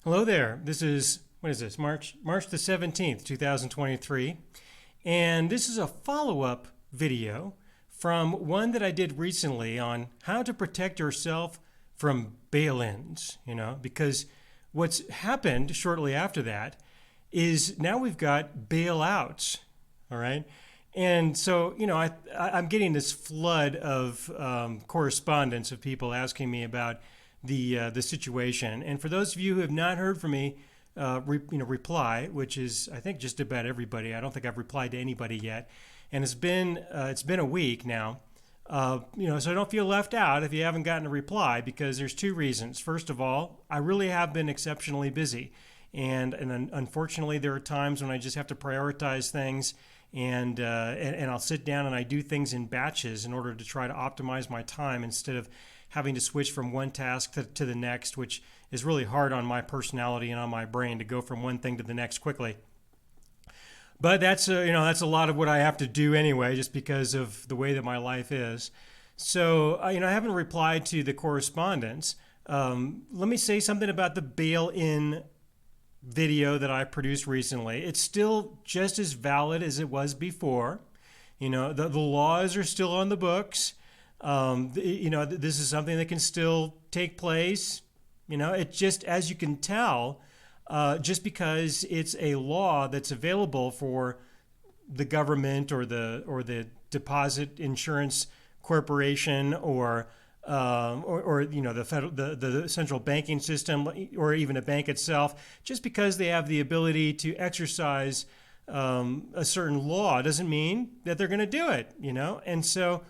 Hello there. This is, what is this, March the 17th, 2023. And this is a follow-up video from one that I did recently on how to protect yourself from bail-ins, because what's happened shortly after that is now we've got bailouts, all right? And so, I'm getting this flood of correspondence of people asking me about the situation. And for those of you who have not heard from me, reply, which is I think just about everybody. I don't think I've replied to anybody yet, and it's been a week now. So don't feel left out if you haven't gotten a reply, because there's two reasons. First of all, I really have been exceptionally busy, and unfortunately there are times when I just have to prioritize things. And I'll sit down and I do things in batches in order to try to optimize my time instead of having to switch from one task to the next, which is really hard on my personality and on my brain to go from one thing to the next quickly. But that's a lot of what I have to do anyway, just because of the way that my life is. So I haven't replied to the correspondence. Let me say something about the bail-in video that I produced recently. It's still just as valid as it was before. The laws are still on the books. This is something that can still take place. It just, as you can tell, just because it's a law that's available for the government or the deposit insurance corporation or the central banking system, or even a bank itself, just because they have the ability to exercise a certain law doesn't mean that they're going to do it. And so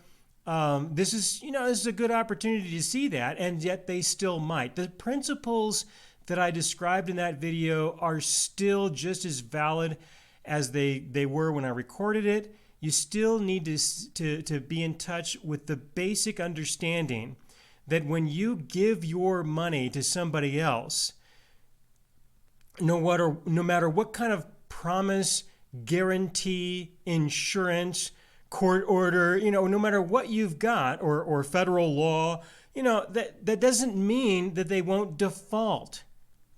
this is a good opportunity to see that, and yet they still might. The principles that I described in that video are still just as valid as they were when I recorded it. You still need to be in touch with the basic understanding that when you give your money to somebody else, no matter what kind of promise, guarantee, insurance, court order, no matter what you've got, or federal law, that doesn't mean that they won't default.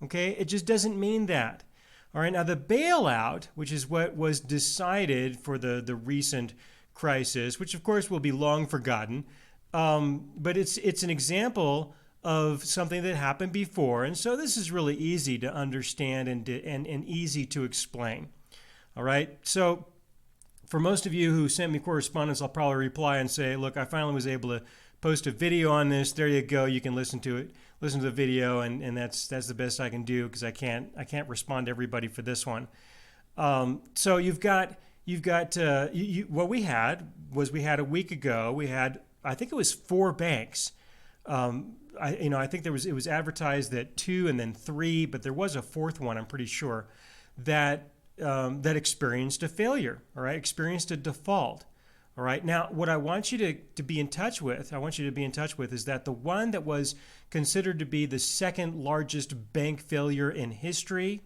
Okay? It just doesn't mean that. All right, now the bailout, which is what was decided for the recent crisis, which of course will be long forgotten, but it's an example of something that happened before, and so this is really easy to understand and easy to explain. All right, so for most of you who sent me correspondence, I'll probably reply and say, look, I finally was able to post a video on this. There you go. You can listen to the video, and that's the best I can do, because I can't respond to everybody for this one. So what we had a week ago. We had, I think it was 4 banks. I think it was advertised that 2 and then 3, but there was a 4th one, I'm pretty sure, that experienced a failure. All right, experienced a default. All right. Now, what I want you to be in touch with, is that the one that was considered to be the second largest bank failure in history,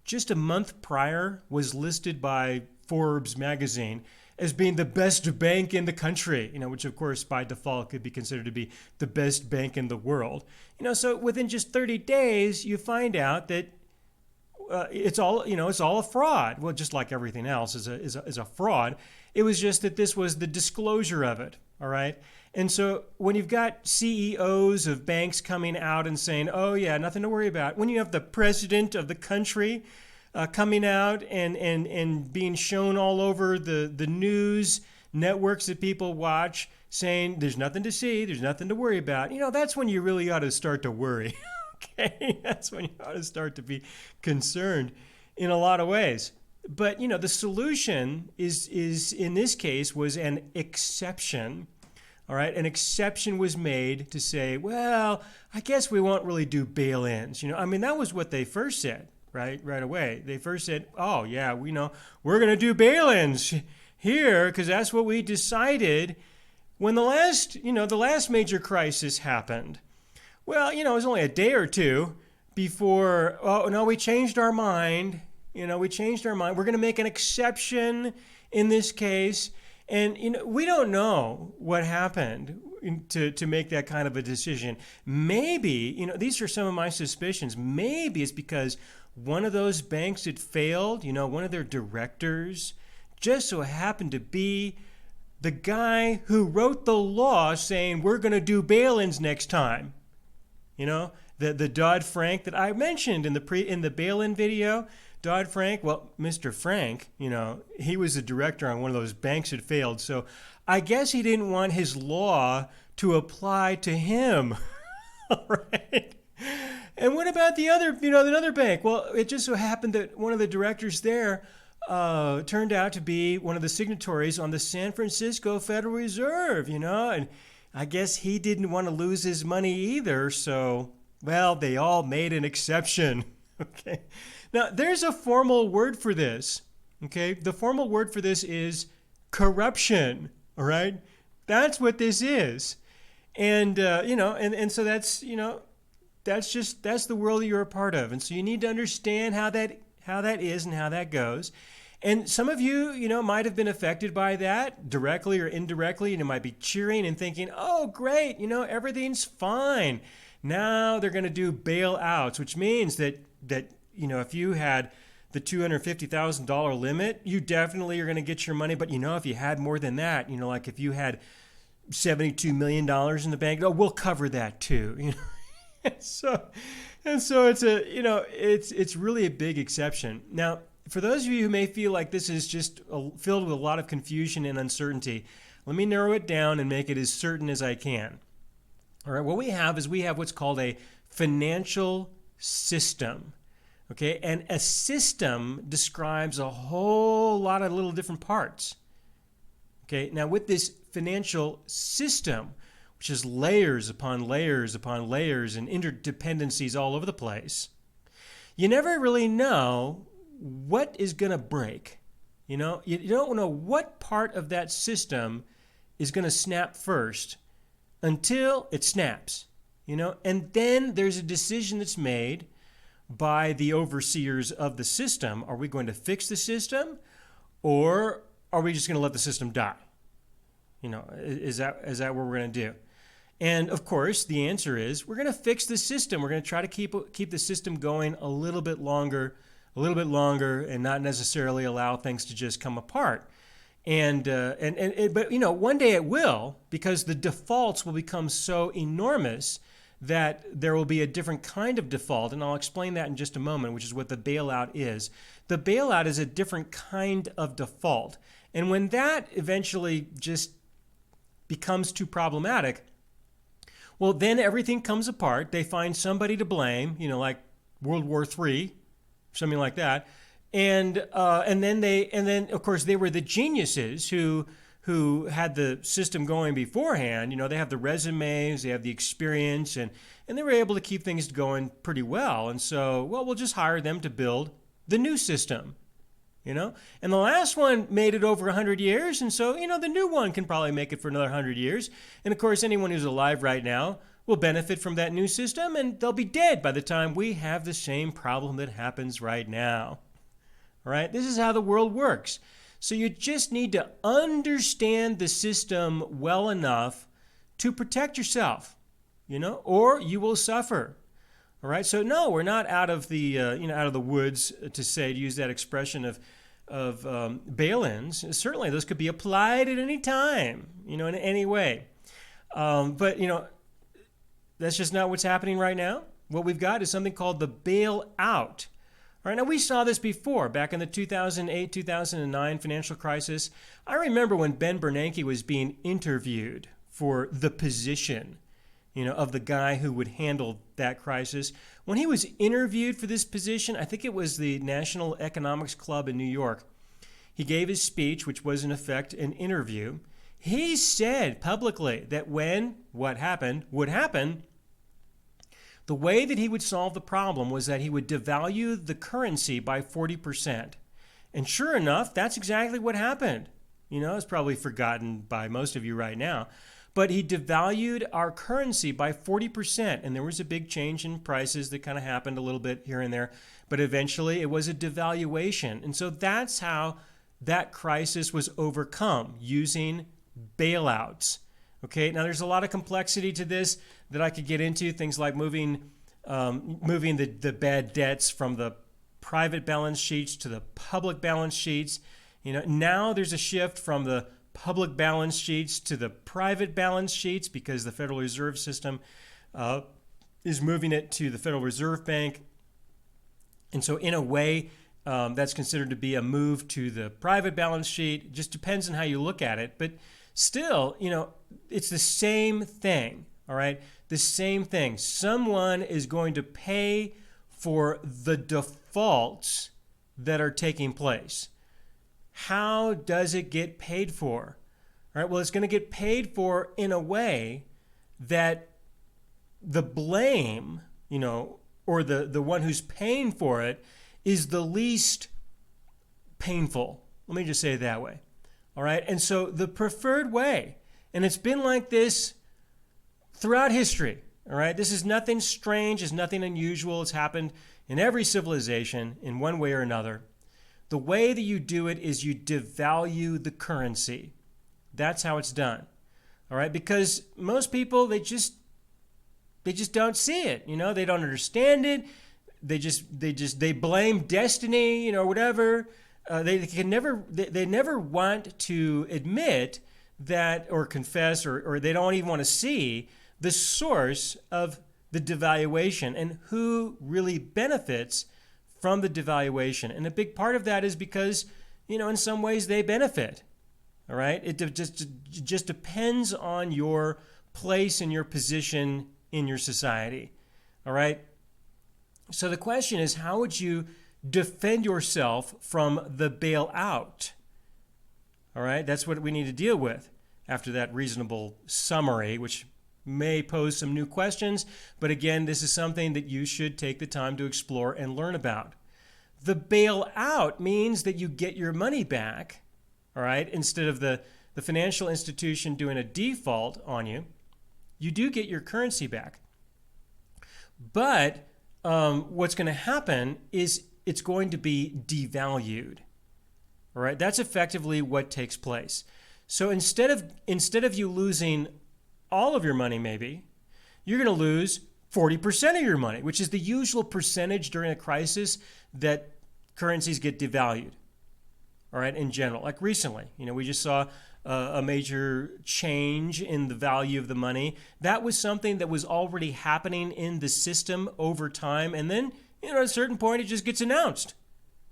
just a month prior, was listed by Forbes magazine as being the best bank in the country, which of course by default could be considered to be the best bank in the world. So within just 30 days, you find out that it's all a fraud. Well, just like everything else is a fraud. It was just that this was the disclosure of it. All right. And so when you've got CEOs of banks coming out and saying, oh yeah, nothing to worry about, when you have the president of the country coming out and being shown all over the news networks that people watch, saying there's nothing to see, there's nothing to worry about, that's when you really ought to start to worry. Okay, that's when you ought to start to be concerned in a lot of ways. But the solution is in this case was an exception. All right, an exception was made to say, well, I guess we won't really do bail-ins. That was what they first said, right away. They first said, oh yeah, we're going to do bail-ins here because that's what we decided when the last major crisis happened. Well, it was only a day or two before, oh, no, we changed our mind. We're going to make an exception in this case. And, we don't know what happened. to make that kind of a decision. Maybe, these are some of my suspicions. Maybe it's because one of those banks that failed, one of their directors just so happened to be the guy who wrote the law saying we're going to do bail-ins next time. The Dodd-Frank that I mentioned in the bail-in video. Dodd-Frank, well, Mr. Frank, he was the director on one of those banks that failed. So I guess he didn't want his law to apply to him. All right. And what about the other bank? Well, it just so happened that one of the directors there turned out to be one of the signatories on the San Francisco Federal Reserve, and I guess he didn't want to lose his money either. So, well, they all made an exception. Okay. Now, there's a formal word for this. Okay. The formal word for this is corruption. All right. That's what this is. And, and so that's the world that you're a part of. And so you need to understand how that is and how that goes. And some of you, might have been affected by that directly or indirectly, and you might be cheering and thinking, oh, great, everything's fine. Now they're going to do bailouts, which means that if you had the $250,000 limit, you definitely are going to get your money. But, if you had more than that, like if you had $72 million in the bank, we'll cover that too. So it's it's really a big exception. Now, for those of you who may feel like this is just filled with a lot of confusion and uncertainty, let me narrow it down and make it as certain as I can. All right, what we have is what's called a financial system. Okay, and a system describes a whole lot of little different parts. Okay, now with this financial system, which is layers upon layers upon layers and interdependencies all over the place, you never really know what is going to break. You don't know what part of that system is going to snap first until it snaps. And then there's a decision that's made by the overseers of the system. Are we going to fix the system, or are we just going to let the system die? Is that what we're going to do? And of course, the answer is we're going to fix the system. We're going to try to keep the system going a little bit longer, and not necessarily allow things to just come apart. But one day it will, because the defaults will become so enormous that there will be a different kind of default, and I'll explain that in just a moment, which is what the bailout is. The bailout is a different kind of default, and when that eventually just becomes too problematic, well, then everything comes apart. They find somebody to blame, like World War III, something like that, and then of course they were the geniuses who had the system going beforehand. They have the resumes, they have the experience, and they were able to keep things going pretty well. And so, we'll just hire them to build the new system. And the last one made it over 100 years, and so, the new one can probably make it for another 100 years. And of course, anyone who's alive right now will benefit from that new system, and they'll be dead by the time we have the same problem that happens right now. All right? This is how the world works. So you just need to understand the system well enough to protect yourself, or you will suffer. All right. So no, we're not out of the out of the woods to use that expression of bail-ins. Certainly, those could be applied at any time, in any way. But that's just not what's happening right now. What we've got is something called the bailout. All right, now we saw this before, back in the 2008-2009 financial crisis. I remember when Ben Bernanke was being interviewed for the position, of the guy who would handle that crisis. When he was interviewed for this position, I think it was the National Economics Club in New York, he gave his speech, which was in effect an interview. He said publicly that when what happened would happen, the way that he would solve the problem was that he would devalue the currency by 40%. And sure enough, that's exactly what happened. It's probably forgotten by most of you right now. But he devalued our currency by 40%. And there was a big change in prices that kind of happened a little bit here and there. But eventually it was a devaluation. And so that's how that crisis was overcome, using bailouts. Okay, now there's a lot of complexity to this that I could get into, things like moving the bad debts from the private balance sheets to the public balance sheets. Now there's a shift from the public balance sheets to the private balance sheets because the Federal Reserve System is moving it to the Federal Reserve Bank. And so in a way, that's considered to be a move to the private balance sheet. It just depends on how you look at it. But still, it's the same thing, all right? The same thing. Someone is going to pay for the defaults that are taking place. How does it get paid for? All right, well, it's going to get paid for in a way that the blame, or the one who's paying for it is the least painful. Let me just say it that way. All right, and so the preferred way, and it's been like this throughout history, all right? This is nothing strange, it's nothing unusual. It's happened in every civilization in one way or another. The way that you do it is you devalue the currency. That's how it's done, all right? Because most people, they just don't see it. They don't understand it. They blame destiny, or whatever. They never want to admit that or confess or they don't even want to see the source of the devaluation and who really benefits from the devaluation. And a big part of that is because, in some ways they benefit. All right? It just depends on your place and your position in your society. All right? So the question is, how would you defend yourself from the bailout? All right? That's what we need to deal with after that reasonable summary, which may pose some new questions. But again, this is something that you should take the time to explore and learn about. The bailout means that you get your money back, all right? Instead of the financial institution doing a default on you, you do get your currency back. But what's going to happen is it's going to be devalued. All right, that's effectively what takes place. So instead of you losing all of your money, maybe you're going to lose 40% of your money, which is the usual percentage during a crisis that currencies get devalued. All right, in general, like recently, we just saw a major change in the value of the money. That was something that was already happening in the system over time. And then, at a certain point, it just gets announced.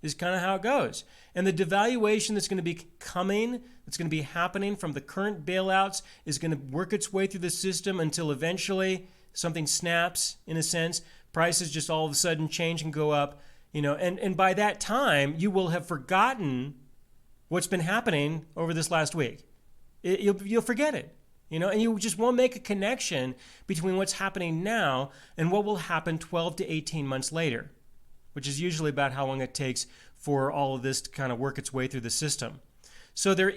Is kind of how it goes. And the devaluation that's going to be coming, that's going to be happening from the current bailouts is going to work its way through the system until eventually something snaps, in a sense. Prices just all of a sudden change and go up. And by that time, you will have forgotten what's been happening over this last week. You'll forget it, and you just won't make a connection between what's happening now and what will happen 12 to 18 months later, which is usually about how long it takes for all of this to kind of work its way through the system. So the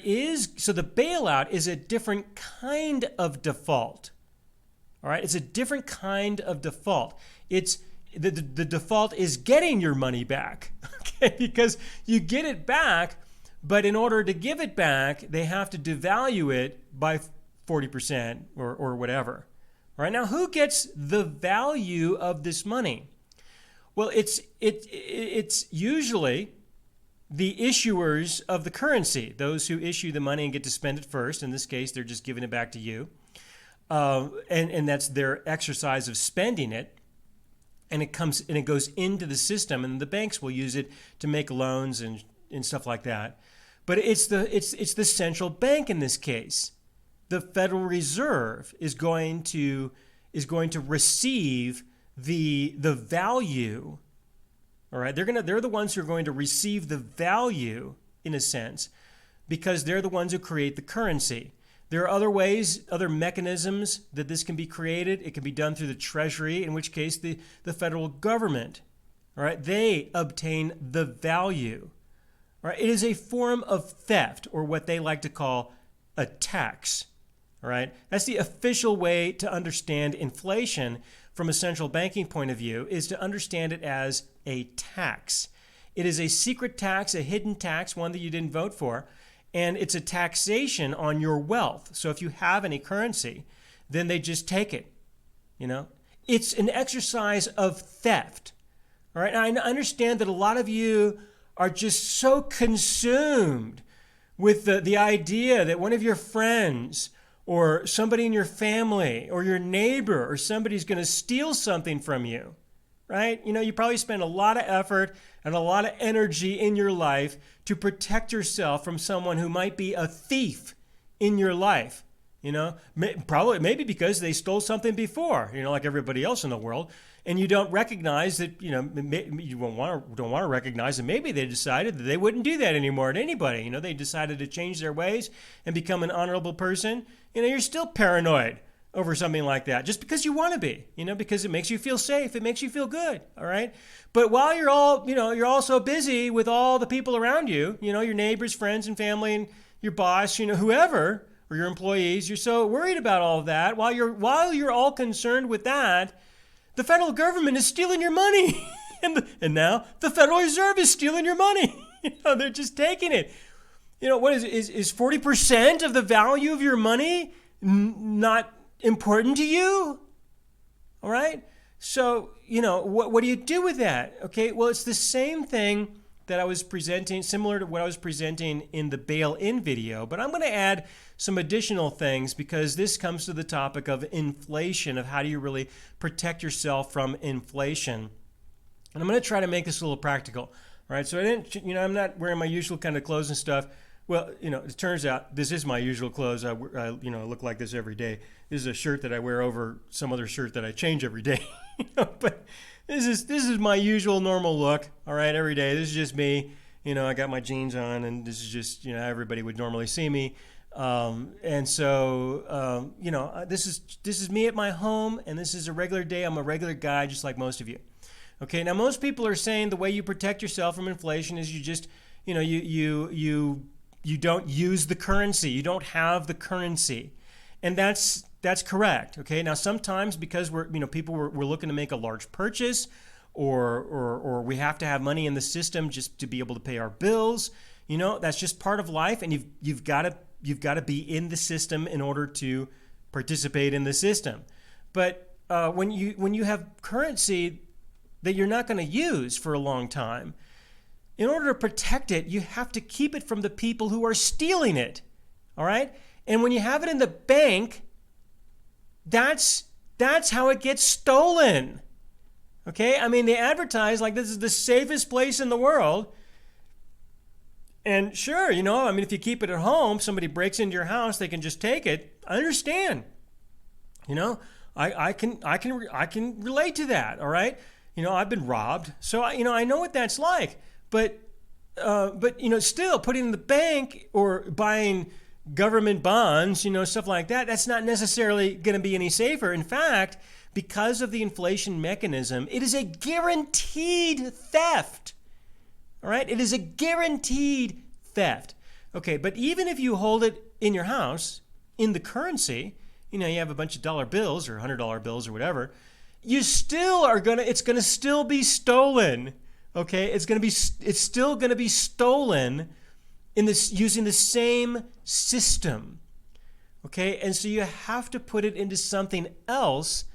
bailout is a different kind of default. All right, it's a different kind of default. It's the default is getting your money back, okay? Because you get it back. But in order to give it back, they have to devalue it by 40% or whatever. All right, now who gets the value of this money? Well, it's usually the issuers of the currency, those who issue the money and get to spend it first. In this case, they're just giving it back to you. And that's their exercise of spending it. And it goes into the system, and the banks will use it to make loans and stuff like that. But it's the central bank in this case. The Federal Reserve is going to receive the value. All right, they're the ones who are going to receive the value in a sense, because they're the ones who create the currency. There are other ways, other mechanisms that this can be created. It can be done through the Treasury, in which case the federal government, all right, they obtain the value. All right, it is a form of theft, or what they like to call a tax. All right, that's the official way to understand inflation from a central banking point of view, is to understand it as a tax. It is a secret tax, a hidden tax, one that you didn't vote for, and it's a taxation on your wealth. So if you have any currency, then they just take it. It's an exercise of theft. All right. And I understand that a lot of you are just so consumed with the idea that one of your friends or somebody in your family or your neighbor or somebody's going to steal something from you, right? You probably spend a lot of effort and a lot of energy in your life to protect yourself from someone who might be a thief in your life. Probably maybe because they stole something before, like everybody else in the world. And you don't recognize that, you don't want to recognize that maybe they decided that they wouldn't do that anymore to anybody. They decided to change their ways and become an honorable person. You're still paranoid over something like that just because you want to be, because it makes you feel safe. It makes you feel good. All right. But while you're all so busy with all the people around you, your neighbors, friends and family and your boss, whoever, or your employees, you're so worried about all of that. While you're all concerned with that, the federal government is stealing your money. and now the Federal Reserve is stealing your money. They're just taking it. What is 40% of the value of your money not important to you? All right. So, what do you do with that? Okay. Well, it's the same thing that I was presenting, similar to what I was presenting in the bail-in video, but I'm going to add some additional things because this comes to the topic of inflation, of how do you really protect yourself from inflation. And I'm going to try to make this a little practical. All right. So I'm not wearing my usual kind of clothes and stuff. Well, it turns out this is my usual clothes. I look like this every day. This is a shirt that I wear over some other shirt that I change every day. But this is my usual normal look. All right, every day. This is just me. I got my jeans on, and this is just how everybody would normally see me. And so this is me at my home, and this is a regular day. I'm a regular guy, just like most of you. Okay. Now, most people are saying the way you protect yourself from inflation is you just you don't use the currency. You don't have the currency. And that's correct. Okay. Now, sometimes because we're looking to make a large purchase or we have to have money in the system just to be able to pay our bills, that's just part of life. And you've got to be in the system in order to participate in the system. But when you have currency that you're not going to use for a long time, in order to protect it, you have to keep it from the people who are stealing it. All right? And when you have it in the bank, that's how it gets stolen. Okay? I mean, they advertise like this is the safest place in the world. And sure, if you keep it at home, somebody breaks into your house, they can just take it. I understand. I can relate to that, all right? I've been robbed. So I know what that's like. But still putting in the bank or buying government bonds, stuff like that, that's not necessarily going to be any safer. In fact, because of the inflation mechanism, it is a guaranteed theft. All right? It is a guaranteed theft. Okay, but even if you hold it in your house, in the currency, you have a bunch of dollar bills or $100 bills or whatever, it's going to still be stolen. Okay, it's still going to be stolen using the same system. Okay, and so you have to put it into something else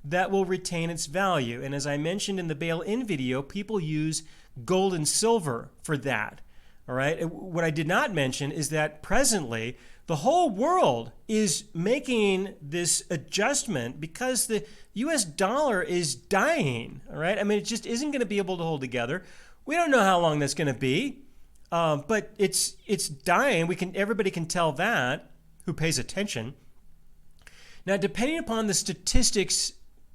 that will retain its value. And as I mentioned in the bail-in video, people use gold and silver for that. All right. And what I did not mention is that presently the whole world is making this adjustment because the U.S. dollar is dying. All right. I mean, it just isn't going to be able to hold together. We don't know how long that's going to be, but it's dying. Everybody can tell that who pays attention. Now, depending upon the statistics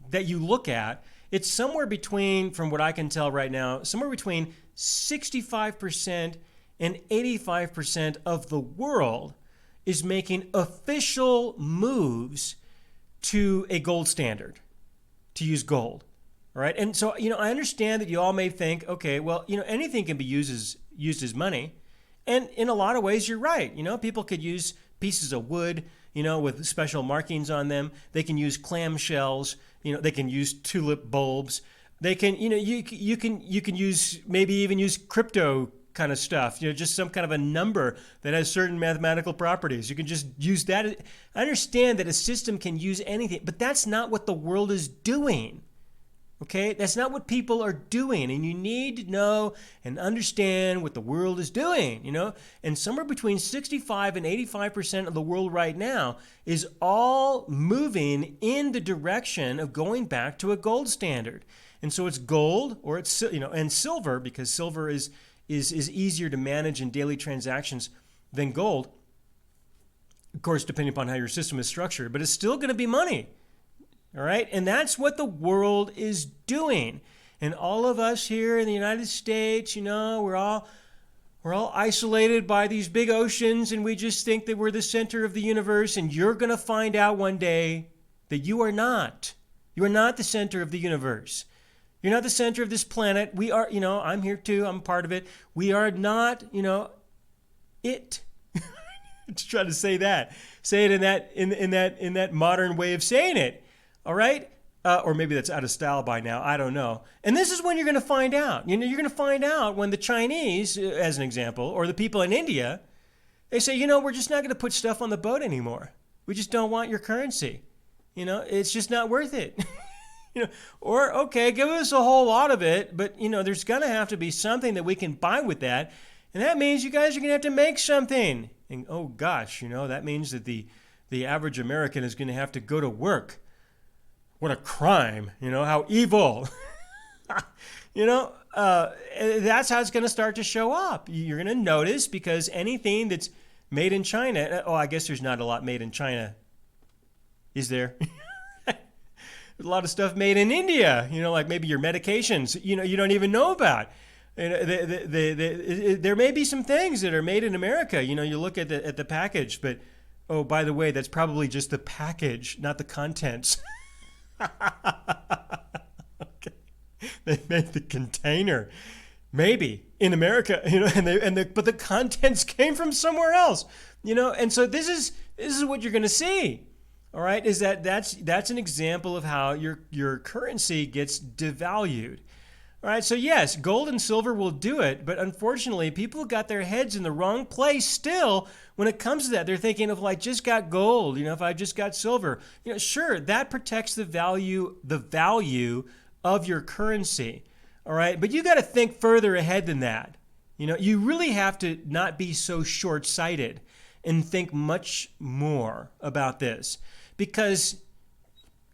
that you look at, it's somewhere between, from what I can tell right now, somewhere between 65% and 85% of the world is making official moves to a gold standard, to use gold. All right. And so, I understand that you all may think, okay, well, anything can be used as money. And in a lot of ways, you're right. People could use pieces of wood, with special markings on them. They can use clamshells. They can use tulip bulbs. They can, you can use, maybe even use kind of stuff, just some kind of a number that has certain mathematical properties. You can just use that. I understand that a system can use anything, but that's not what the world is doing. Okay, that's not what people are doing, and you need to know and understand what the world is doing, and somewhere between 65 and 85% of the world right now is all moving in the direction of going back to a gold standard. And so it's gold, or it's, and silver, because silver is easier to manage in daily transactions than gold, of course, depending upon how your system is structured, but it's still going to be money. All right, and that's what the world is doing. And all of us here in the United States, we're all isolated by these big oceans, and we just think that we're the center of the universe. And you're going to find out one day that you are not. You are not the center of the universe. You're not the center of this planet. We are, I'm here too. I'm part of it. We are not, it. Just trying to say that. Say it in that modern way of saying it. All right? Or maybe that's out of style by now. I don't know. And this is when you're going to find out. You're going to find out when the Chinese, as an example, or the people in India, they say, we're just not going to put stuff on the boat anymore. We just don't want your currency. It's just not worth it. Or, okay, give us a whole lot of it, but, there's going to have to be something that we can buy with that. And that means you guys are going to have to make something. And, oh, gosh, that means that the average American is going to have to go to work. What a crime, how evil. That's how it's going to start to show up. You're going to notice, because anything that's made in China, I guess there's not a lot made in China. Is there? There's a lot of stuff made in India, like maybe your medications, you don't even know about. There may be some things that are made in America. You look at the package, but, oh, by the way, that's probably just the package, not the contents. Okay. They made the container, maybe in America, but the contents came from somewhere else, and so this is what you're going to see. All right, is that's an example of how your currency gets devalued. All right, so yes, gold and silver will do it, but unfortunately, people got their heads in the wrong place still when it comes to that. They're thinking of, I just got gold, if I just got silver. Sure, that protects the value of your currency. All right, but you got to think further ahead than that. You really have to not be so short-sighted and think much more about this, because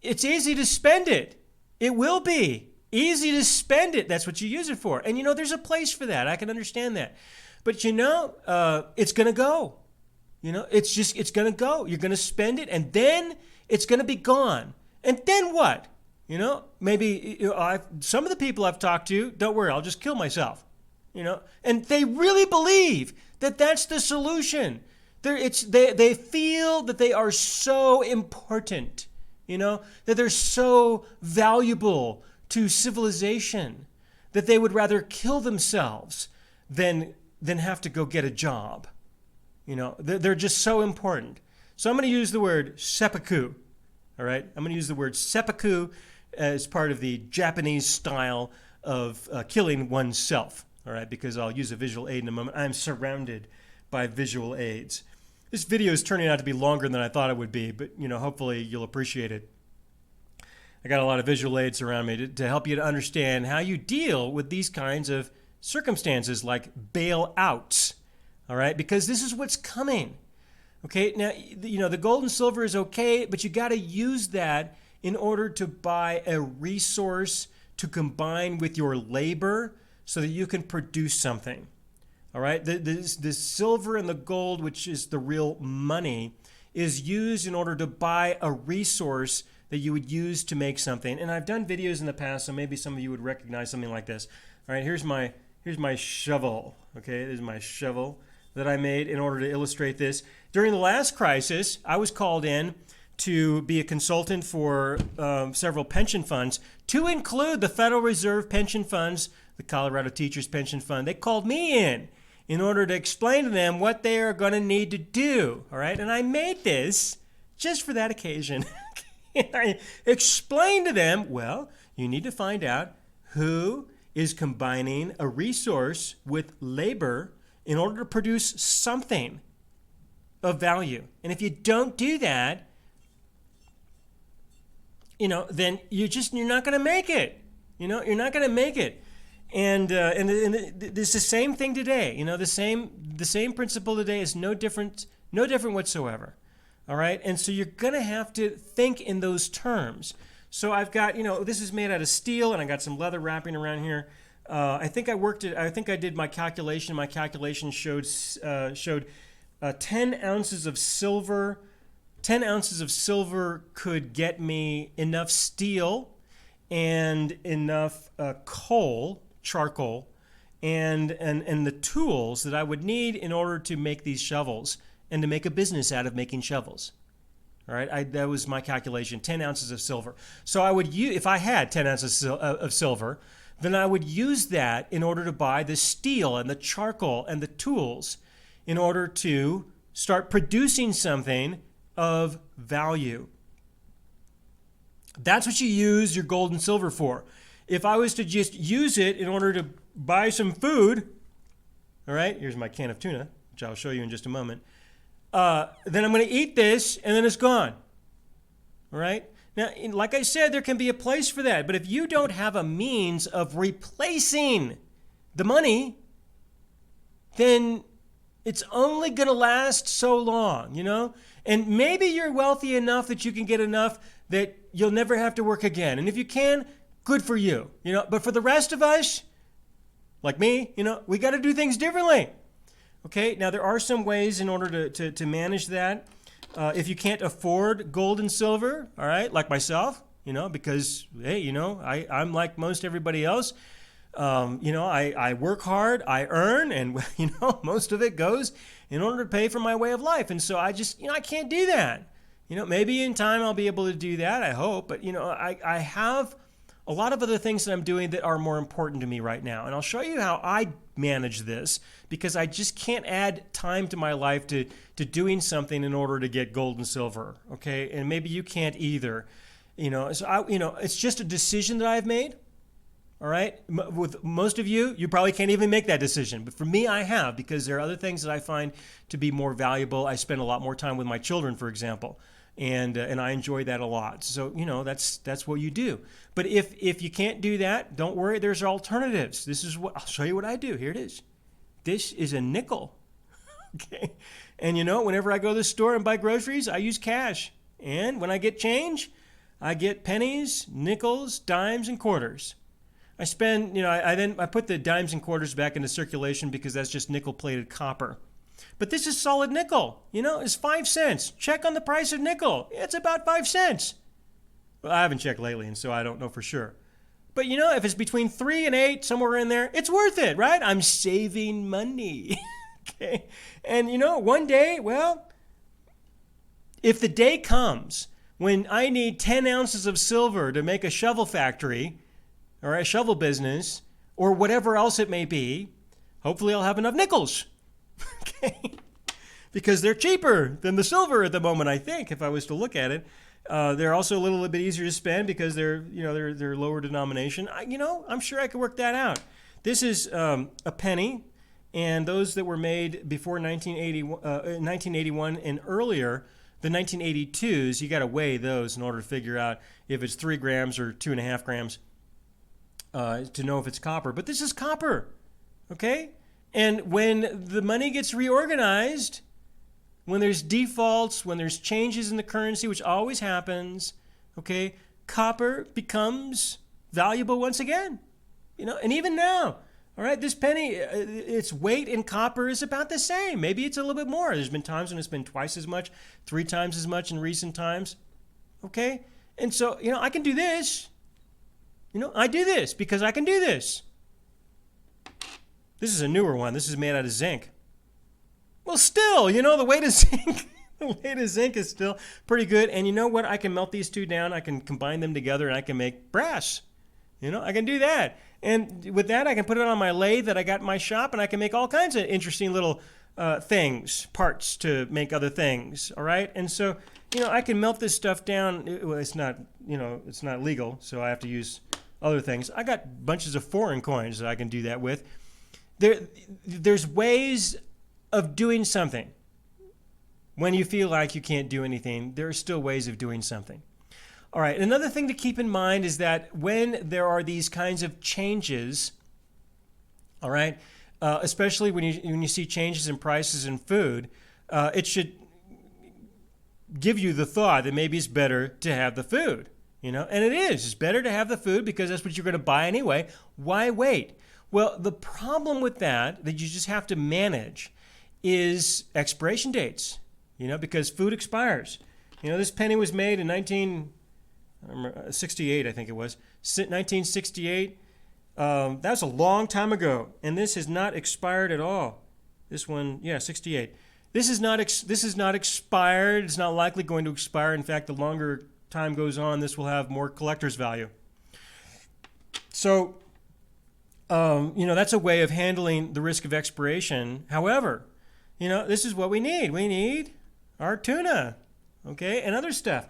it's easy to spend it. It will be easy to spend it. That's what you use it for. And there's a place for that. I can understand that. But it's going to go. It's going to go. You're going to spend it, and then it's going to be gone. And then what? Maybe some of the people I've talked to, don't worry, I'll just kill myself. And they really believe that that's the solution. They feel that they are so important, that they're so valuable to civilization, that they would rather kill themselves than have to go get a job. They're just so important. So I'm going to use the word seppuku. All right, I'm going to use the word seppuku as part of the Japanese style of killing oneself. All right, because I'll use a visual aid in a moment. I'm surrounded by visual aids. This video is turning out to be longer than I thought it would be, but hopefully you'll appreciate it. I got a lot of visual aids around me to help you to understand how you deal with these kinds of circumstances, like bailouts. All right, because this is what's coming. Okay, now the gold and silver is okay, but you got to use that in order to buy a resource to combine with your labor so that you can produce something. All right, the silver and the gold, which is the real money, is used in order to buy a resource that you would use to make something. And I've done videos in the past, so maybe some of you would recognize something like this. All right, here's my shovel. Okay, this is my shovel that I made in order to illustrate this. During the last crisis, I was called in to be a consultant for several pension funds, to include the Federal Reserve pension funds, the Colorado Teachers Pension Fund. They called me in order to explain to them what they are going to need to do. All right, and I made this just for that occasion. And I explained to them, well, you need to find out who is combining a resource with labor in order to produce something of value. And if you don't do that, then you're not going to make it. You're not going to make it. And it's the same thing today. The same principle today is no different whatsoever. All right, and so you're going to have to think in those terms. So I've got, this is made out of steel, and I got some leather wrapping around here. I think I did my calculation. My calculation showed 10 ounces of silver. 10 ounces of silver could get me enough steel and enough charcoal, and the tools that I would need in order to make these shovels and to make a business out of making shovels. All right, that was my calculation, 10 ounces of silver. So I would use, if I had 10 ounces of silver, then I would use that in order to buy the steel and the charcoal and the tools in order to start producing something of value. That's what you use your gold and silver for. If I was to just use it in order to buy some food, all right, here's my can of tuna, which I'll show you in just a moment, then I'm going to eat this, and then it's gone. All right? Now, like I said, there can be a place for that. But if you don't have a means of replacing the money, then it's only going to last so long, And maybe you're wealthy enough that you can get enough that you'll never have to work again. And if you can, good for you, But for the rest of us, like me, we got to do things differently. Okay, now there are some ways in order to manage that. If you can't afford gold and silver, all right, like myself, because, hey, I'm like most everybody else. I work hard, I earn, and, most of it goes in order to pay for my way of life. And so I just, I can't do that. Maybe in time I'll be able to do that, I hope. But, I have a lot of other things that I'm doing that are more important to me right now. And I'll show you how I manage this, because I just can't add time to my life to doing something in order to get gold and silver, okay? And maybe you can't either. So it's just a decision that I've made, all right? With most of you, you probably can't even make that decision. But for me, I have, because there are other things that I find to be more valuable. I spend a lot more time with my children, for example. And I enjoy that a lot. So, that's what you do. But if you can't do that, don't worry. There's alternatives. I'll show you what I do. Here it is. This is a nickel. Okay. And whenever I go to the store and buy groceries, I use cash. And when I get change, I get pennies, nickels, dimes, and quarters. I spend, I put the dimes and quarters back into circulation because that's just nickel-plated copper. But this is solid nickel. It's 5 cents. Check on the price of nickel. It's about 5 cents. Well, I haven't checked lately, and so I don't know for sure. But if it's between 3 and 8, somewhere in there, it's worth it, right? I'm saving money. Okay. And one day, well, if the day comes when I need 10 ounces of silver to make a shovel factory or a shovel business or whatever else it may be, hopefully I'll have enough nickels. Okay, because they're cheaper than the silver at the moment, I think, if I was to look at it. They're also a little bit easier to spend because they're lower denomination. I'm sure I could work that out. This is a penny, and those that were made before 1981 and earlier, the 1982s, you got to weigh those in order to figure out if it's 3 grams or 2.5 grams to know if it's copper. But this is copper, okay? And when the money gets reorganized, when there's defaults, when there's changes in the currency, which always happens, okay, copper becomes valuable once again. And even now, all right, this penny, its weight in copper is about the same. Maybe it's a little bit more. There's been times when it's been twice as much, 3 times as much in recent times, okay? And so, I can do this. I do this because I can do this. This is a newer one. This is made out of zinc. Well, still, the weight of zinc, is still pretty good. And you know what? I can melt these two down. I can combine them together, and I can make brass. I can do that. And with that, I can put it on my lathe that I got in my shop, and I can make all kinds of interesting little parts to make other things. All right? And so, I can melt this stuff down. Well, it's not legal, so I have to use other things. I got bunches of foreign coins that I can do that with. There's ways of doing something. When you feel like you can't do anything, there are still ways of doing something. All right, another thing to keep in mind is that when there are these kinds of changes, all right, especially when you see changes in prices in food, it should give you the thought that maybe it's better to have the food, you know, and it is. It's better to have the food because that's what you're going to buy anyway. Why wait? Well, the problem with that you just have to manage is expiration dates, you know, because food expires. You know, this penny was made in 1968, I think it was, 1968. That was a long time ago, and this has not expired at all. This one, yeah, 68. This is not expired. It's not likely going to expire. In fact, the longer time goes on, this will have more collector's value. So, you know, that's a way of handling the risk of expiration. However, you know, this is what we need. We need our tuna, okay, and other stuff.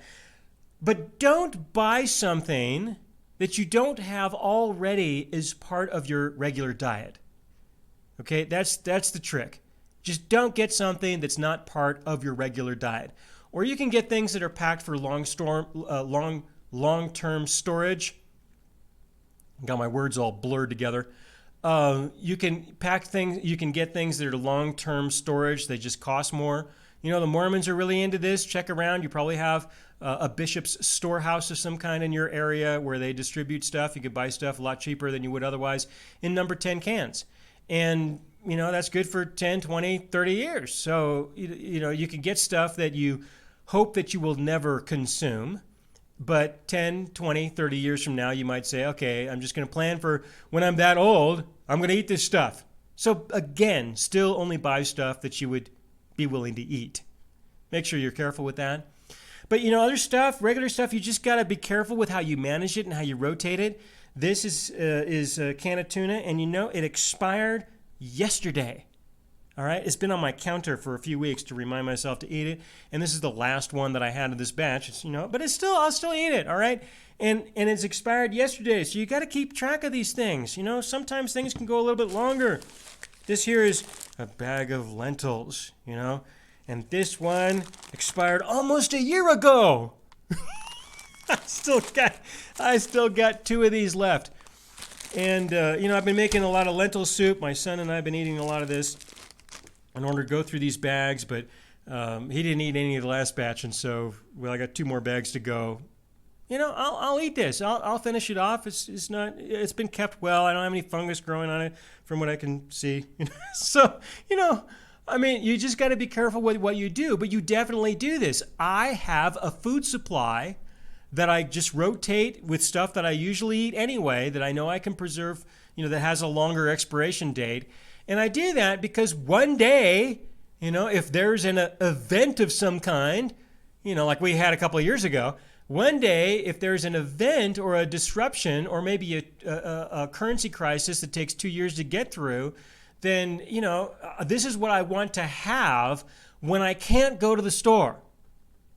But don't buy something that you don't have already as part of your regular diet. Okay, that's the trick. Just don't get something that's not part of your regular diet. Or you can get things that are packed for long-term storage. Got my words all blurred together. You can get things that are long-term storage. They just cost more. You know, the Mormons are really into this. Check around. You probably have a bishop's storehouse of some kind in your area where they distribute stuff. You could buy stuff a lot cheaper than you would otherwise in number 10 cans. And, you know, that's good for 10, 20, 30 years. So, you know, you can get stuff that you hope that you will never consume. But 10, 20, 30 years from now, you might say, okay, I'm just going to plan for when I'm that old, I'm going to eat this stuff. So, again, still only buy stuff that you would be willing to eat. Make sure you're careful with that. But, you know, other stuff, regular stuff, you just got to be careful with how you manage it and how you rotate it. This is a can of tuna, and you know, it expired yesterday. All right, it's been on my counter for a few weeks to remind myself to eat it, and this is the last one that I had of this batch. It's, you know, but I'll still eat it. All right, and it's expired yesterday, so you got to keep track of these things. You know, sometimes things can go a little bit longer. This here is a bag of lentils. You know, and this one expired almost a year ago. I still got 2 of these left, and you know, I've been making a lot of lentil soup. My son and I have been eating a lot of this in order to go through these bags, but he didn't eat any of the last batch, and so, well, I got 2 more bags to go. You know, I'll eat this. I'll finish it off. It's been kept well. I don't have any fungus growing on it from what I can see. So, you know, I mean, you just got to be careful with what you do, but you definitely do this. I have a food supply that I just rotate with stuff that I usually eat anyway, that I know I can preserve, you know, that has a longer expiration date. And I do that because one day, you know, if there's an event of some kind, you know, like we had a couple of years ago, one day, if there's an event or a disruption or maybe a currency crisis that takes 2 years to get through, then, you know, this is what I want to have when I can't go to the store.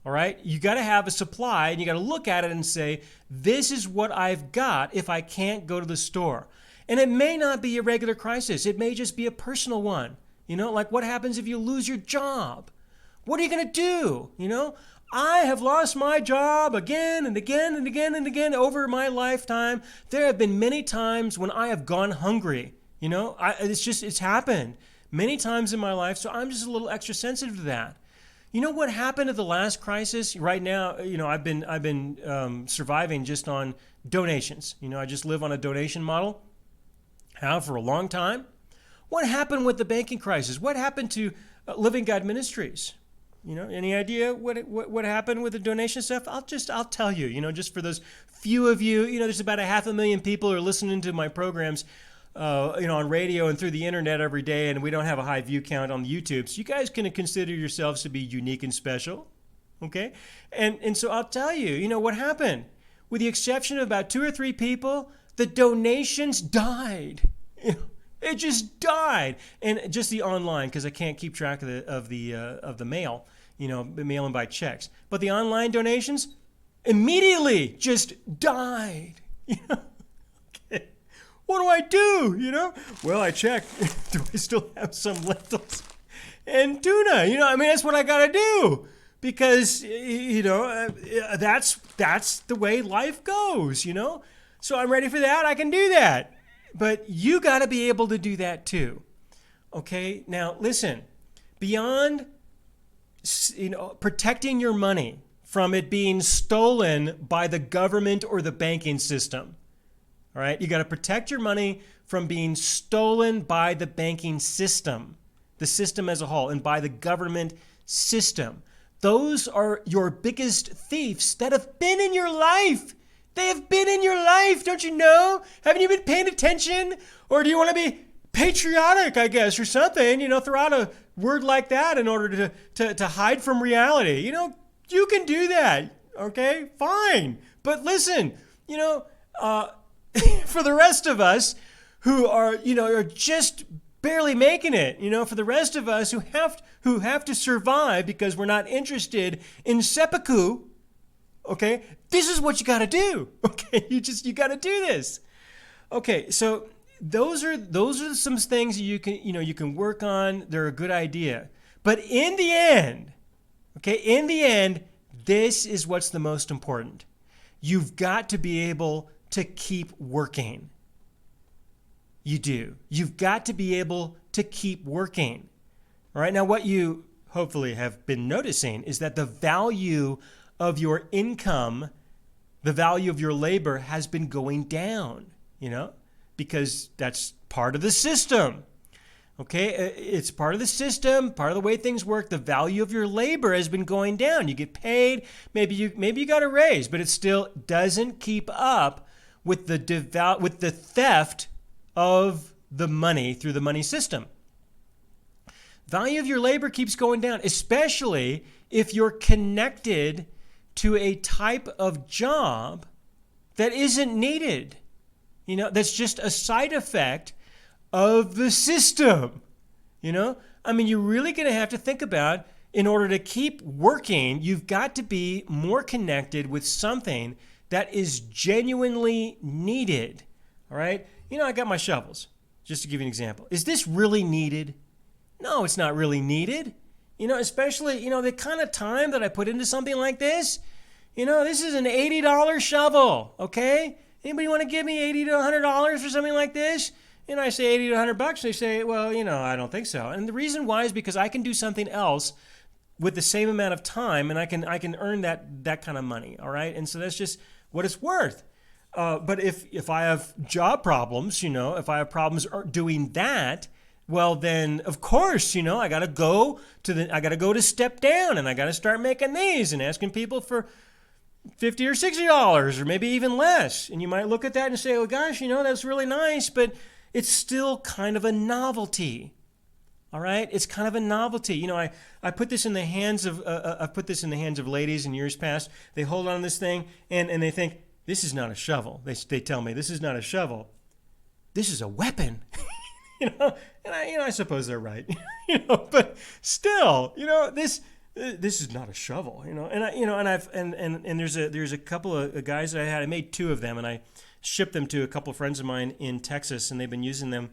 All right? You got to have a supply, and you got to look at it and say, this is what I've got if I can't go to the store. And it may not be a regular crisis. It may just be a personal one. You know, like what happens if you lose your job? What are you going to do? You know, I have lost my job again and again and again and again over my lifetime. There have been many times when I have gone hungry. You know, it's happened many times in my life. So I'm just a little extra sensitive to that. You know what happened at the last crisis? Right now, you know, I've been surviving just on donations. You know, I just live on a donation model. Have for a long time. What happened with the banking crisis? What happened to Living God Ministries? You know, any idea what happened with the donation stuff? I'll tell you. You know, just for those few of you, you know, there's about 500,000 people who are listening to my programs. You know, on radio and through the internet every day, and we don't have a high view count on the YouTube. So you guys can consider yourselves to be unique and special, okay? And so I'll tell you, you know, what happened? With the exception of about 2 or 3 people, the donations died. You know, it just died, and just the online, because I can't keep track of the mail, you know, mailing by checks. But the online donations immediately just died. You know. what do I do? Well, I check. Do I still have some lentils and tuna? I mean, that's what I got to do because, that's the way life goes, So I'm ready for that. I can do that. But you got to be able to do that too. Okay? Now, listen, beyond, protecting your money from it being stolen by the government or the banking system. All right? You got to protect your money from being stolen by the banking system, the system as a whole, and by the government system. Those are your biggest thieves that have been in your life. They have been in your life, don't you know? Haven't you been paying attention? Or do you want to be patriotic, I guess, or something? Throw out a word like that in order to hide from reality. You can do that, okay? Fine. But listen, for the rest of us who are just barely making it, for the rest of us who have to survive because we're not interested in seppuku, okay? This is what you got to do. Okay? You got to do this. Okay, so those are some things you can work on. They're a good idea. But in the end, this is what's the most important. You've got to be able to keep working. You do. You've got to be able to keep working. All right. Now, what you hopefully have been noticing is that the value of your income, the value of your labor has been going down, because that's part of the system. Okay, it's part of the system, part of the way things work. The value of your labor has been going down. You get paid, maybe you got a raise, but it still doesn't keep up with the theft of the money through the money system. Value of your labor keeps going down, especially if you're connected to a type of job that isn't needed. That's just a side effect of the system. I mean, you're really going to have to think about, in order to keep working, you've got to be more connected with something that is genuinely needed. All right? I got my shovels, just to give you an example. Is this really needed? No, it's not really needed. Especially, the kind of time that I put into something like this. This is an $80 shovel, okay? Anybody want to give me $80 to $100 for something like this? I say 80 to 100 bucks. They say, well, I don't think so. And the reason why is because I can do something else with the same amount of time, and I can earn that kind of money. All right, and so that's just what it's worth. But if I have job problems, if I have problems doing that, well, then of course, I got to go to step down, and I got to start making these and asking people for $50 or $60 or maybe even less. And you might look at that and say, oh gosh, that's really nice, but it's still kind of a novelty. All right, it's kind of a novelty. I put this in the hands of ladies in years past. They hold on to this thing and they think, this is not a shovel. They tell me, this is not a shovel. This is a weapon. And I suppose they're right. But still, this is not a shovel. And there's a couple of guys that I had. I made 2 of them, and I shipped them to a couple of friends of mine in Texas, and they've been using them.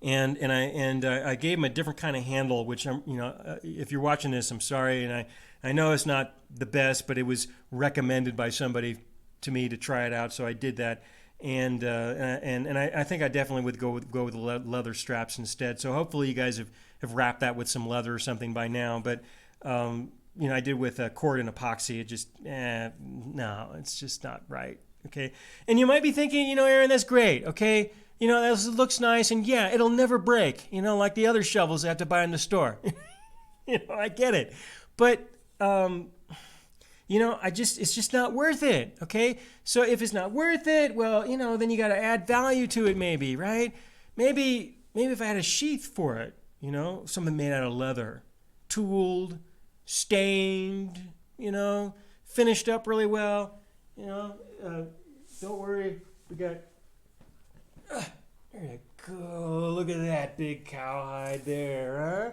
And I gave them a different kind of handle, which if you're watching this, I'm sorry, and I know it's not the best, but it was recommended by somebody to me to try it out, so I did that. And I think I definitely would go with leather straps instead. So hopefully you guys have wrapped that with some leather or something by now. But I did with cord and epoxy. It just no, it's just not right. Okay, and you might be thinking, Aaron, that's great. Okay, that looks nice, and yeah, it'll never break. Like the other shovels I have to buy in the store. I get it, but it's just not worth it. Okay, so if it's not worth it, well, then you got to add value to it, maybe, right? Maybe if I had a sheath for it, something made out of leather, tooled, stained, finished up really well. Don't worry, we got. There you go. Look at that big cowhide there, huh?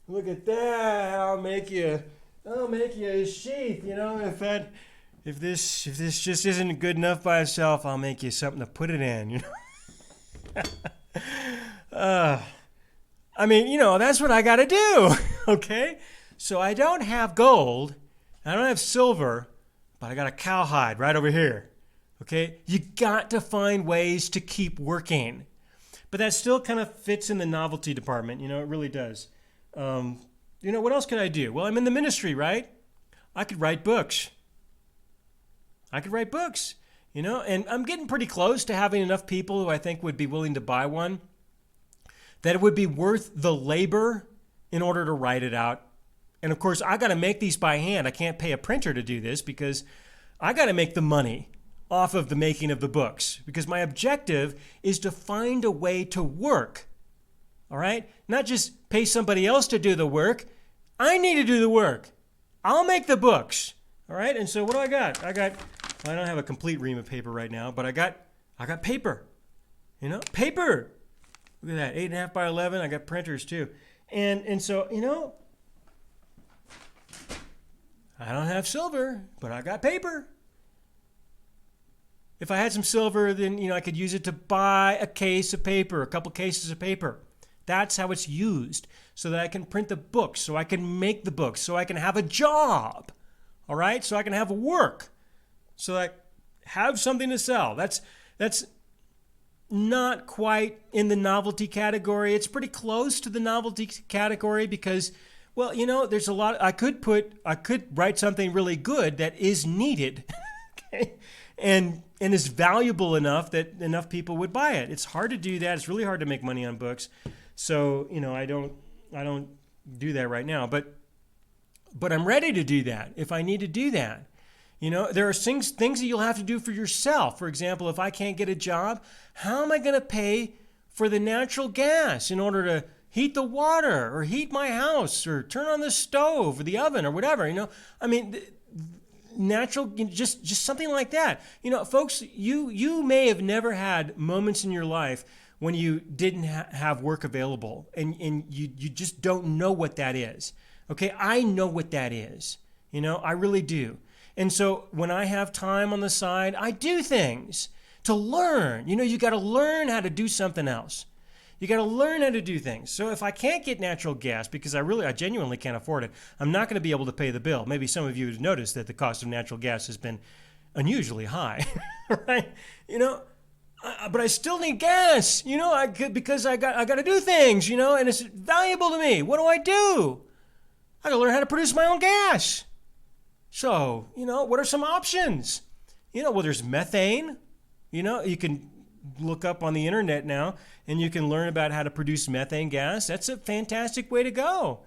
Look at that. I'll make you a sheath. If this just isn't good enough by itself, I'll make you something to put it in. I mean, that's what I got to do. Okay? So I don't have gold, I don't have silver, but I got a cowhide right over here. Okay? You got to find ways to keep working. But that still kind of fits in the novelty department. It really does. What else could I do? Well, I'm in the ministry, right? I could write books. And I'm getting pretty close to having enough people who I think would be willing to buy one, that it would be worth the labor in order to write it out. And of course, I got to make these by hand. I can't pay a printer to do this because I got to make the money off of the making of the books, because my objective is to find a way to work. All right? Not just pay somebody else to do the work. I need to do the work. I'll make the books. All right? And so what do I got? I don't have a complete ream of paper right now, but I got paper. Paper. Look at that, 8.5 by 11. I got printers too. And so, I don't have silver, but I got paper. If I had some silver, then, I could use it to buy a case of paper, a couple cases of paper. That's how it's used, so that I can print the books, so I can make the books, so I can have a job, all right? So I can have work, so I have something to sell. That's not quite in the novelty category. It's pretty close to the novelty category because, well, there's a lot. I could write something really good that is needed, okay? And is valuable enough that enough people would buy it. It's hard to do that. It's really hard to make money on books. So, I don't do that right now, but I'm ready to do that if I need to do that. There are things that you'll have to do for yourself. For example, if I can't get a job, how am I going to pay for the natural gas in order to heat the water or heat my house or turn on the stove or the oven or whatever? Natural, just something like that. Folks, you may have never had moments in your life when you didn't have work available and you just don't know what that is. Okay, I know what that is. I really do. And so when I have time on the side, I do things to learn. You got to learn how to do something else. You got to learn how to do things. So if I can't get natural gas because I genuinely can't afford it, I'm not going to be able to pay the bill. Maybe some of you have noticed that the cost of natural gas has been unusually high, right? But I still need gas, because I got to do things, and it's valuable to me. What do? I got to learn how to produce my own gas. So, what are some options? Well, there's methane. You can look up on the internet now and you can learn about how to produce methane gas. That's a fantastic way to go.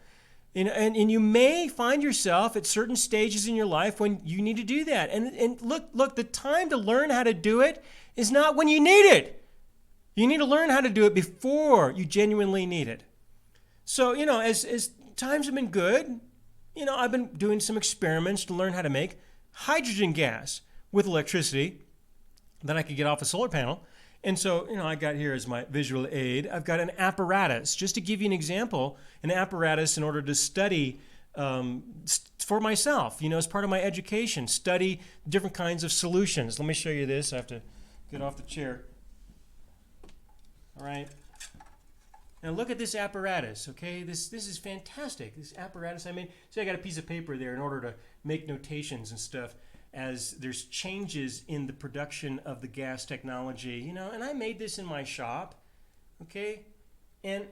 And you may find yourself at certain stages in your life when you need to do that. And look, the time to learn how to do it is not when you need it. You need to learn how to do it before you genuinely need it. So, as times have been good, I've been doing some experiments to learn how to make hydrogen gas with electricity that I could get off a solar panel. And so, I got here as my visual aid, I've got an apparatus. Just to give you an example, an apparatus in order to study for myself, as part of my education, study different kinds of solutions. Let me show you this. I have to get off the chair. All right. Now look at this apparatus, okay? This is fantastic. This apparatus I made. See, I got a piece of paper there in order to make notations and stuff as there's changes in the production of the gas technology, and I made this in my shop, okay? And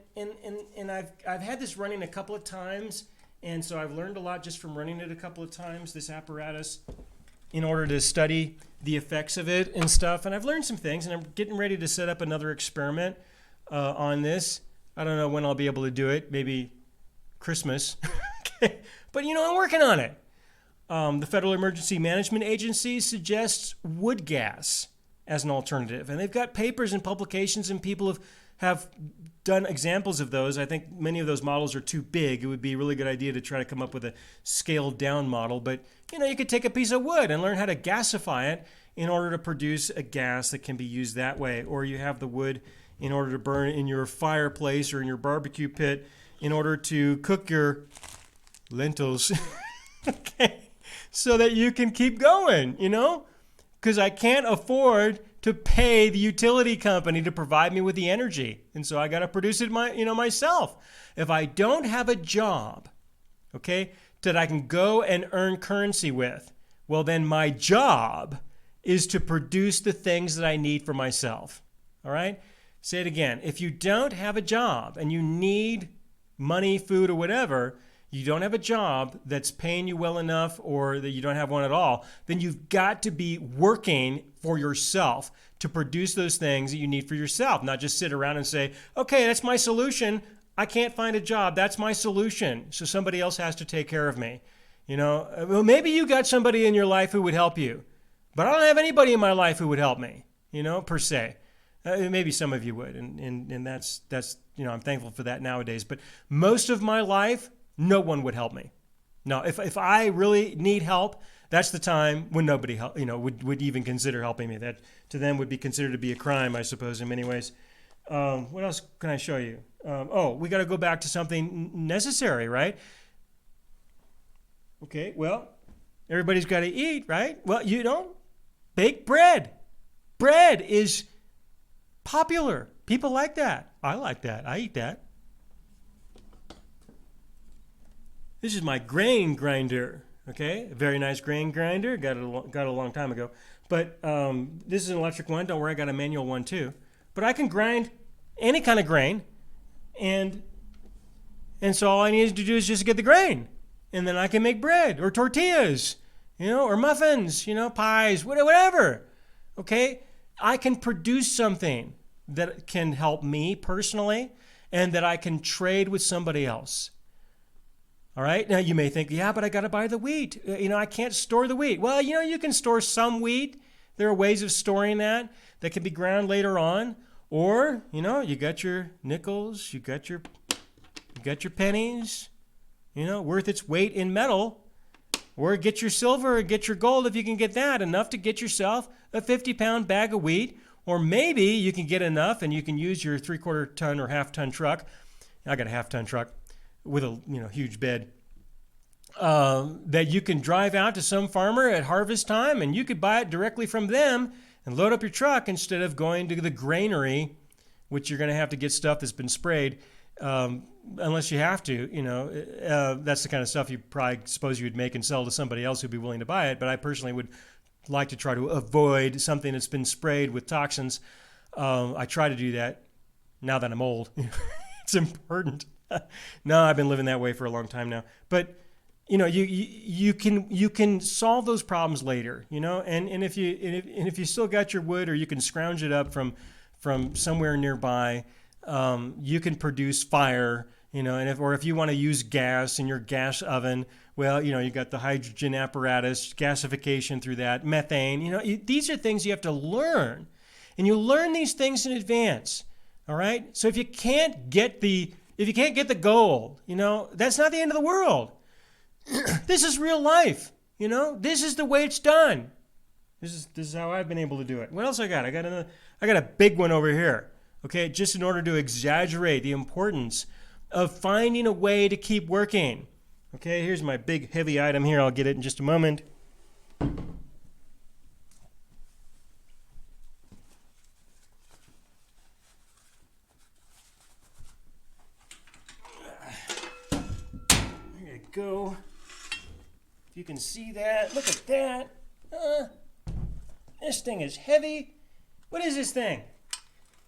I've had this running a couple of times, and so I've learned a lot just from running it a couple of times, this apparatus, in order to study the effects of it and stuff. And I've learned some things, and I'm getting ready to set up another experiment on this. I don't know when I'll be able to do it, maybe Christmas. Okay. But I'm working on it. The Federal Emergency Management Agency suggests wood gas as an alternative. And they've got papers and publications, and people have done examples of those. I think many of those models are too big. It would be a really good idea to try to come up with a scaled down model. But, you could take a piece of wood and learn how to gasify it in order to produce a gas that can be used that way. Or you have the wood in order to burn in your fireplace or in your barbecue pit in order to cook your lentils. Okay. So that you can keep going, because I can't afford to pay the utility company to provide me with the energy. And so I got to produce it myself. If I don't have a job, okay, that I can go and earn currency with, well, then my job is to produce the things that I need for myself. All right? Say it again. If you don't have a job and you need money, food, or whatever, you don't have a job that's paying you well enough, or that you don't have one at all, then you've got to be working for yourself to produce those things that you need for yourself, not just sit around and say, okay, that's my solution. I can't find a job. That's my solution. So somebody else has to take care of me. Well, maybe you got somebody in your life who would help you, but I don't have anybody in my life who would help me, per se. Maybe some of you would, and that's I'm thankful for that nowadays. But most of my life, no one would help me. No, if I really need help, that's the time when nobody would even consider helping me. That to them would be considered to be a crime, I suppose, in many ways. What else can I show you? We got to go back to something necessary, right? Okay, well, everybody's got to eat, right? Well, bake bread. Bread is popular. People like that. I like that. I eat that. This is my grain grinder. Okay, a very nice grain grinder. Got it a long time ago. But this is an electric one. Don't worry, I got a manual one too. But I can grind any kind of grain, and so all I need to do is just get the grain, and then I can make bread or tortillas, or muffins, pies, whatever. Okay, I can produce something that can help me personally, and that I can trade with somebody else. All right. Now you may think, yeah, but I got to buy the wheat. I can't store the wheat. Well, you can store some wheat. There are ways of storing that can be ground later on. Or, you got your nickels, you got your pennies, worth its weight in metal. Or get your silver or get your gold if you can get that, enough to get yourself a 50-pound bag of wheat. Or maybe you can get enough and you can use your 3/4 ton or half-ton truck. I got a half-ton truck with a huge bed, that you can drive out to some farmer at harvest time, and you could buy it directly from them and load up your truck instead of going to the granary, which you're going to have to get stuff that's been sprayed, unless you have to. That's the kind of stuff you probably suppose you would make and sell to somebody else who'd be willing to buy it. But I personally would like to try to avoid something that's been sprayed with toxins. I try to do that now that I'm old. It's important. No, I've been living that way for a long time now. But you can solve those problems later. And if you still got your wood, or you can scrounge it up from somewhere nearby, you can produce fire. And if you want to use gas in your gas oven, well, you got the hydrogen apparatus, gasification through that, methane. These are things you have to learn, and you learn these things in advance. All right. So if you can't get the gold, that's not the end of the world. This is real life. This is the way it's done. This is how I've been able to do it. What else I got? I got a big one over here. Okay, just in order to exaggerate the importance of finding a way to keep working. Okay, here's my big heavy item here. I'll get it in just a moment. Go. If you can see that, look at that. This thing is heavy. What is this thing?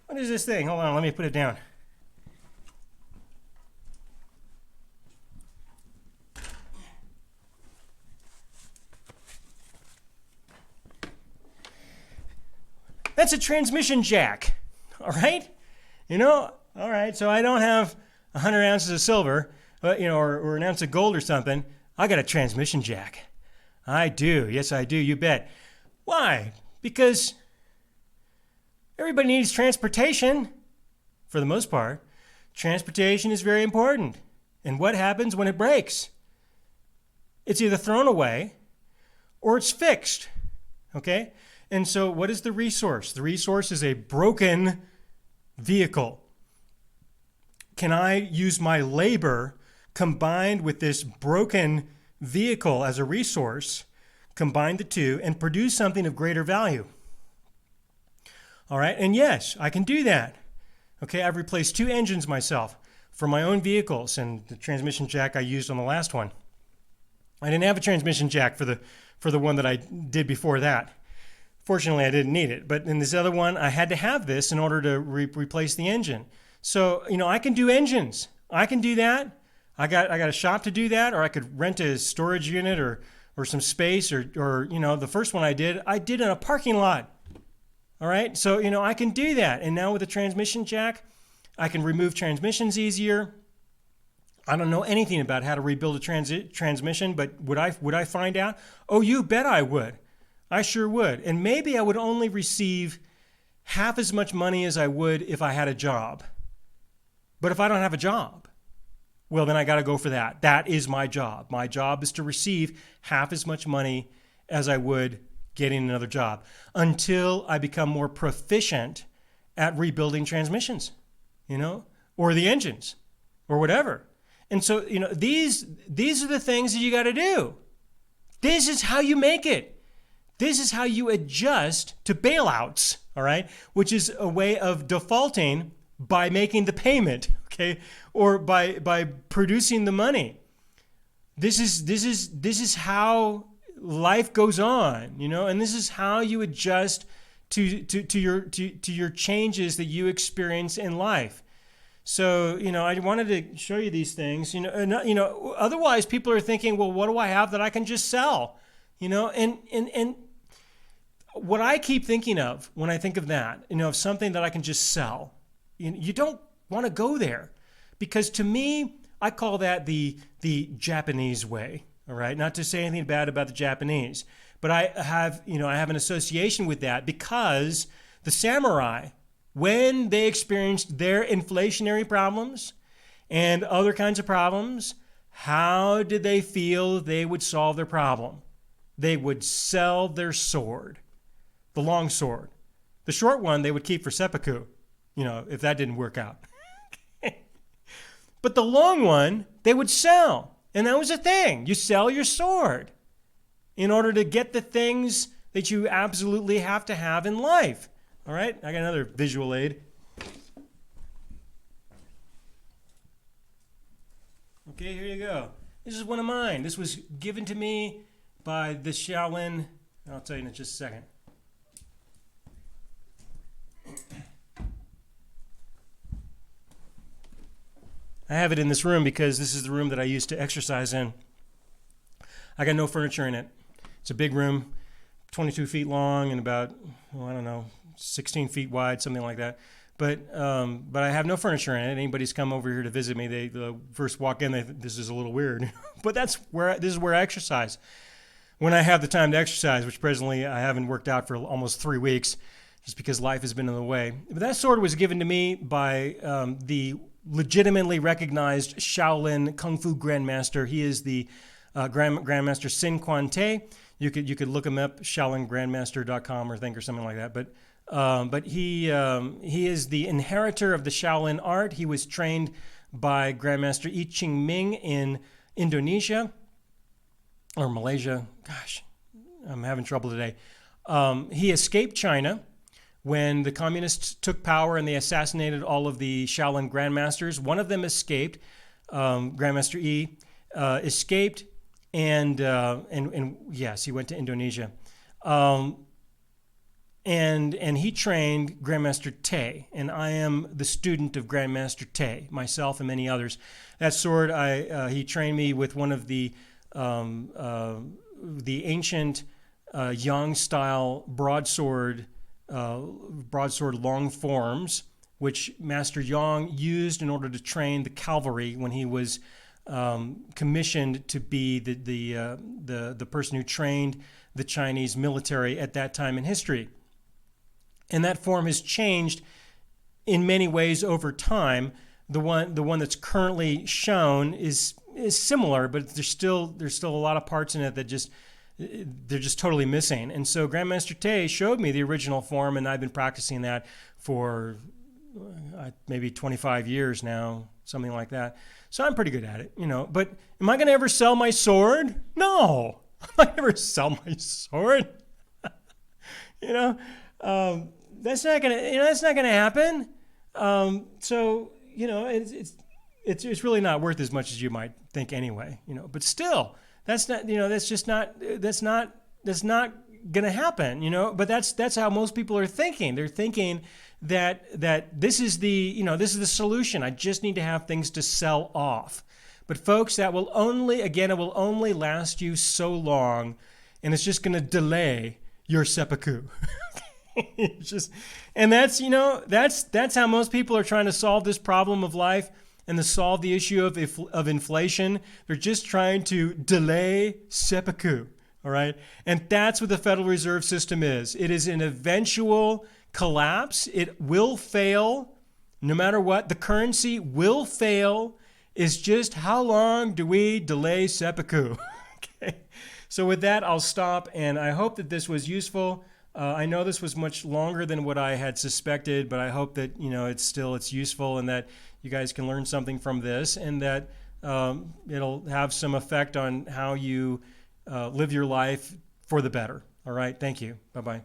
Hold on, let me put it down. That's a transmission jack. All right? All right, so I don't have 100 ounces of silver. Or an ounce of gold or something. I got a transmission jack. I do. Yes, I do. You bet. Why? Because everybody needs transportation, for the most part. Transportation is very important. And what happens when it breaks? It's either thrown away or it's fixed. Okay? And so what is the resource? The resource is a broken vehicle. Can I use my labor combined with this broken vehicle as a resource, combine the two, and produce something of greater value? All right. And yes, I can do that. Okay. I've replaced 2 engines myself for my own vehicles, and the transmission jack I used on the last one. I didn't have a transmission jack for the one that I did before that. Fortunately, I didn't need it. But in this other one, I had to have this in order to replace the engine. So, I can do engines. I can do that. I got a shop to do that, or I could rent a storage unit or some space, or the first one I did in a parking lot. All right. So, I can do that. And now with a transmission jack, I can remove transmissions easier. I don't know anything about how to rebuild a transmission, but would I find out? Oh, you bet I would. I sure would. And maybe I would only receive half as much money as I would if I had a job. But if I don't have a job, well, then I got to go for that. That is my job. My job is to receive half as much money as I would getting another job until I become more proficient at rebuilding transmissions, or the engines or whatever. And so, these are the things that you got to do. This is how you make it. This is how you adjust to bailouts, all right? Which is a way of defaulting by making the payment, okay? Or by producing the money. This is how life goes on, and this is how you adjust to your changes that you experience in life. So, I wanted to show you these things, otherwise people are thinking, well, what do I have that I can just sell? And what I keep thinking of when I think of that, of something that I can just sell, you don't want to go there, because to me, I call that the Japanese way. All right. Not to say anything bad about the Japanese, but I have an association with that because the samurai, when they experienced their inflationary problems and other kinds of problems, how did they feel they would solve their problem? They would sell their sword, the long sword. The short one they would keep for seppuku, if that didn't work out. But the long one they would sell. And that was the thing. You sell your sword in order to get the things that you absolutely have to have in life. All right, I got another visual aid. Okay, here you go. This is one of mine. This was given to me by the Shaolin. I'll tell you in just a second. I have it in this room because this is the room that I used to exercise in. I got no furniture in it. It's a big room, 22 feet long and about, 16 feet wide, something like that. But I have no furniture in it. Anybody's come over here to visit me, they first walk in, this is a little weird. But this is where I exercise. When I have the time to exercise, which presently I haven't worked out for almost 3 weeks, just because life has been in the way. But that sword was given to me by the legitimately recognized Shaolin Kung Fu Grandmaster. He is the Grandmaster Sin Quan Te. You could look him up, ShaolinGrandmaster.com or something like that. But he is the inheritor of the Shaolin art. He was trained by Grandmaster I Ching Ming in Indonesia or Malaysia. Gosh, I'm having trouble today. He escaped China when the communists took power and they assassinated all of the Shaolin grandmasters. One of them escaped. Grandmaster E escaped, and yes, he went to Indonesia. And he trained Grandmaster Te, and I am the student of Grandmaster Te, myself and many others. That sword, he trained me with one of the ancient Yang-style broadsword long forms, which Master Yang used in order to train the cavalry when he was commissioned to be the person who trained the Chinese military at that time in history. And that form has changed in many ways over time. The one that's currently shown is similar, but there's still a lot of parts in it that they're just totally missing. And so Grandmaster Te showed me the original form, and I've been practicing that for maybe 25 years now, something like that. So I'm pretty good at it, But am I going to ever sell my sword? No. I'm not going to ever sell my sword. That's not gonna, that's not gonna happen. So it's really not worth as much as you might think anyway. But still, that's not, that's just not, that's not gonna happen. But that's how most people are thinking. They're thinking that this is this is the solution. I just need to have things to sell off. But folks, that will only, again, it will only last you so long, and it's just going to delay your seppuku. And that's how most people are trying to solve this problem of life and to solve the issue of inflation. They're just trying to delay seppuku, all right? And that's what the Federal Reserve System is. It is an eventual collapse. It will fail no matter what. The currency will fail. Is just how long do we delay seppuku? Okay. So with that, I'll stop, and I hope that this was useful. I know this was much longer than what I had suspected, but I hope that it's useful and that you guys can learn something from this, and that it'll have some effect on how you live your life for the better. All right. Thank you. Bye-bye.